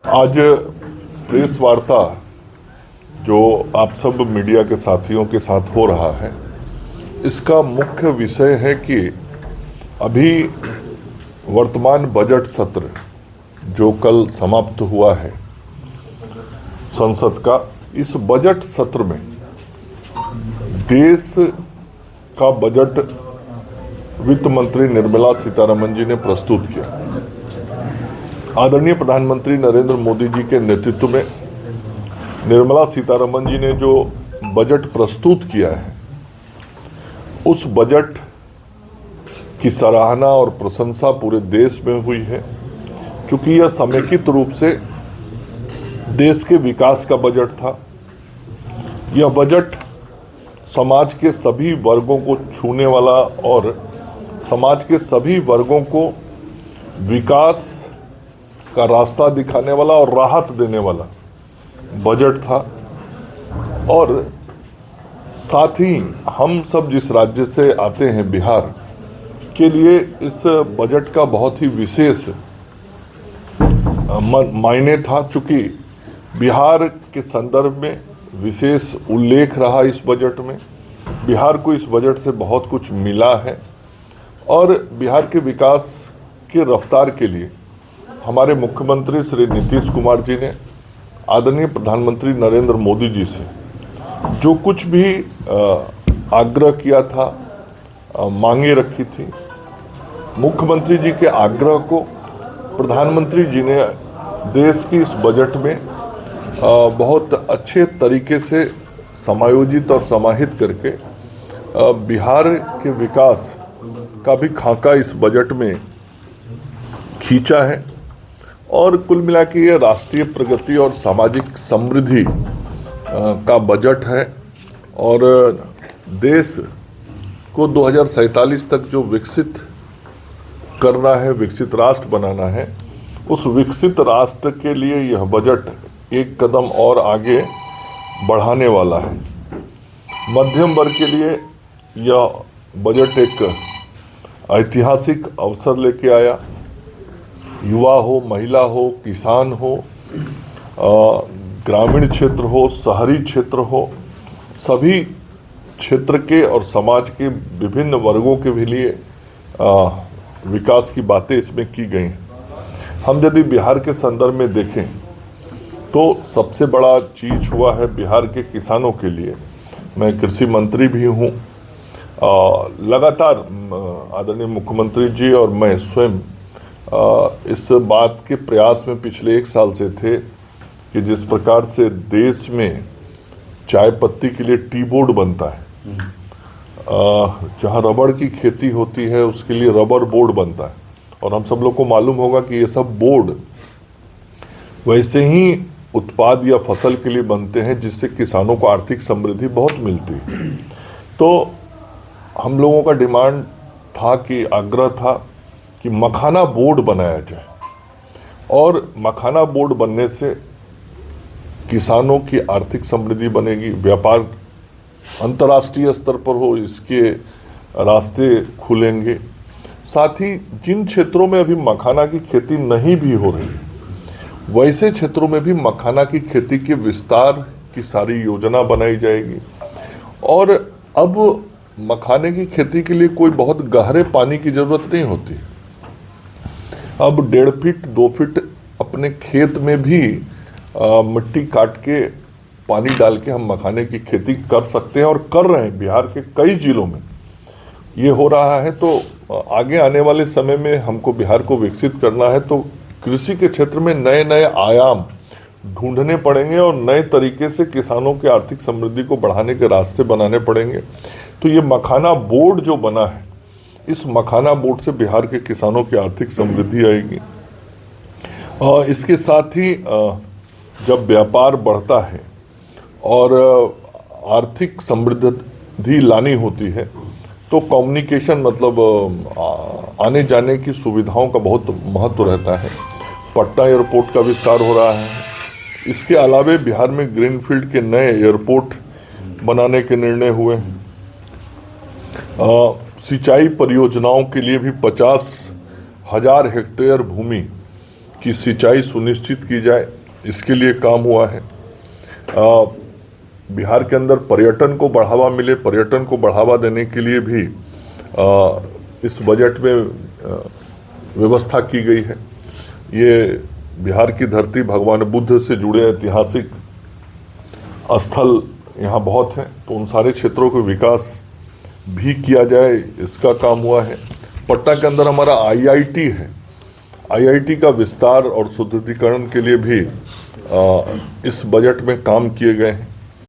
आज प्रेस वार्ता जो आप सब मीडिया के साथियों के साथ हो रहा है, इसका मुख्य विषय है कि अभी वर्तमान बजट सत्र जो कल समाप्त हुआ है संसद का, इस बजट सत्र में देश का बजट वित्त मंत्री निर्मला सीतारमण जी ने प्रस्तुत किया। आदरणीय प्रधानमंत्री नरेंद्र मोदी जी के नेतृत्व में निर्मला सीतारमण जी ने जो बजट प्रस्तुत किया है, उस बजट की सराहना और प्रशंसा पूरे देश में हुई है, क्योंकि यह समेकित रूप से देश के विकास का बजट था। यह बजट समाज के सभी वर्गों को छूने वाला और समाज के सभी वर्गों को विकास का रास्ता दिखाने वाला और राहत देने वाला बजट था। और साथ ही हम सब जिस राज्य से आते हैं, बिहार के लिए इस बजट का बहुत ही विशेष मायने था, चूँकि बिहार के संदर्भ में विशेष उल्लेख रहा इस बजट में। बिहार को इस बजट से बहुत कुछ मिला है और बिहार के विकास के रफ्तार के लिए हमारे मुख्यमंत्री श्री नीतीश कुमार जी ने आदरणीय प्रधानमंत्री नरेंद्र मोदी जी से जो कुछ भी आग्रह किया था, मांगे रखी थी, मुख्यमंत्री जी के आग्रह को प्रधानमंत्री जी ने देश की इस बजट में बहुत अच्छे तरीके से समायोजित और समाहित करके बिहार के विकास का भी खाका इस बजट में खींचा है। और कुल मिला के ये राष्ट्रीय प्रगति और सामाजिक समृद्धि का बजट है और देश को 2047 तक जो विकसित करना है, विकसित राष्ट्र बनाना है, उस विकसित राष्ट्र के लिए यह बजट एक कदम और आगे बढ़ाने वाला है। मध्यम वर्ग के लिए यह बजट एक ऐतिहासिक अवसर लेके आया। युवा हो, महिला हो, किसान हो, ग्रामीण क्षेत्र हो, शहरी क्षेत्र हो, सभी क्षेत्र के और समाज के विभिन्न वर्गों के भी लिए विकास की बातें इसमें की गई हैं। हम यदि बिहार के संदर्भ में देखें तो सबसे बड़ा चीज हुआ है बिहार के किसानों के लिए। मैं कृषि मंत्री भी हूँ। लगातार आदरणीय मुख्यमंत्री जी और मैं स्वयं इस बात के प्रयास में पिछले 1 साल से थे कि जिस प्रकार से देश में चाय पत्ती के लिए टी बोर्ड बनता है, जहाँ रबड़ की खेती होती है उसके लिए रबर बोर्ड बनता है, और हम सब लोग को मालूम होगा कि ये सब बोर्ड वैसे ही उत्पाद या फसल के लिए बनते हैं जिससे किसानों को आर्थिक समृद्धि बहुत मिलती है। तो हम लोगों का डिमांड था कि आग्रह था कि मखाना बोर्ड बनाया जाए, और मखाना बोर्ड बनने से किसानों की आर्थिक समृद्धि बनेगी, व्यापार अंतर्राष्ट्रीय स्तर पर हो इसके रास्ते खुलेंगे। साथ ही जिन क्षेत्रों में अभी मखाना की खेती नहीं भी हो रही, वैसे क्षेत्रों में भी मखाना की खेती के विस्तार की सारी योजना बनाई जाएगी। और अब मखाने की खेती के लिए कोई बहुत गहरे पानी की जरूरत नहीं होती। अब 1.5 फीट 2 फीट अपने खेत में भी मिट्टी काट के पानी डाल के हम मखाने की खेती कर सकते हैं और कर रहे हैं। बिहार के कई जिलों में ये हो रहा है। तो आगे आने वाले समय में हमको बिहार को विकसित करना है तो कृषि के क्षेत्र में नए नए आयाम ढूंढने पड़ेंगे और नए तरीके से किसानों की आर्थिक समृद्धि को बढ़ाने के रास्ते बनाने पड़ेंगे। तो ये मखाना बोर्ड जो बना है, इस मखाना बोर्ड से बिहार के किसानों की आर्थिक समृद्धि आएगी। और इसके साथ ही जब व्यापार बढ़ता है और आर्थिक समृद्धि लानी होती है तो कम्युनिकेशन मतलब आने जाने की सुविधाओं का बहुत महत्व रहता है। पटना एयरपोर्ट का विस्तार हो रहा है। इसके अलावे बिहार में ग्रीनफील्ड के नए एयरपोर्ट बनाने के निर्णय हुए हैं। सिंचाई परियोजनाओं के लिए भी 50,000 हेक्टेयर भूमि की सिंचाई सुनिश्चित की जाए, इसके लिए काम हुआ है। बिहार के अंदर पर्यटन को बढ़ावा मिले, पर्यटन को बढ़ावा देने के लिए भी इस बजट में व्यवस्था की गई है। ये बिहार की धरती भगवान बुद्ध से जुड़े ऐतिहासिक स्थल यहाँ बहुत हैं, तो उन सारे क्षेत्रों को विकास भी किया जाए, इसका काम हुआ है। पटना के अंदर हमारा IIT है, IIT का विस्तार और सुदृढ़ीकरण के लिए भी इस बजट में काम किए गए हैं।